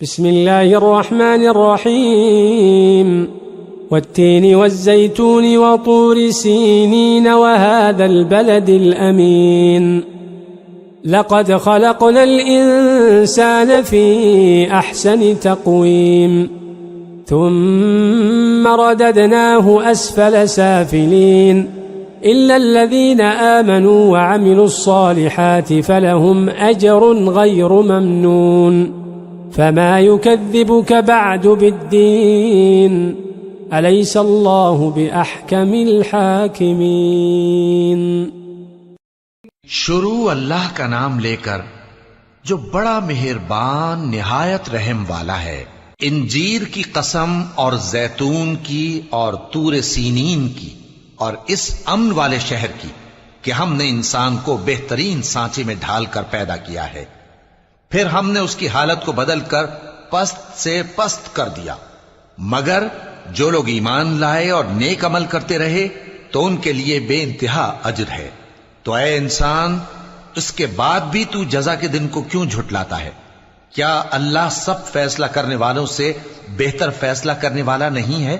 बिस्मिल्लाहिर्रहमानिर्रहीम वत्तीनि वज़्ज़ैतूनि वतूरि सीनीन वहाज़ल बलदिल अमीन लक़द ख़लक़नल इंसान फ़ी अहसनि तक़वीम थुम्मा रददनाहु अस्फ़ल साफ़िलीन इल्लल्लज़ीन आमनू वअमिलुस्सालिहाति फ़लहुम अज्रुन ग़ैरु ममनून फमा युकज़्ज़िबुक बअदु बिद्दीन अलैसल्लाहु बिअहकमिल हाकिमीन। शुरू अल्लाह का नाम लेकर जो बड़ा मेहरबान निहायत रहम वाला है। इंजीर की कसम और जैतून की और तूरे सीनीन की और इस अमन वाले शहर की कि हमने इंसान को बेहतरीन सांचे में ढालकर पैदा किया है, फिर हमने उसकी हालत को बदलकर पस्त से पस्त कर दिया। मगर जो लोग ईमान लाए और नेक अमल करते रहे तो उनके लिए बेइंतहा अजर है। तो ऐ इंसान, इसके बाद भी तू जज़ा के दिन को क्यों झुटलाता है? क्या अल्लाह सब फैसला करने वालों से बेहतर फैसला करने वाला नहीं है?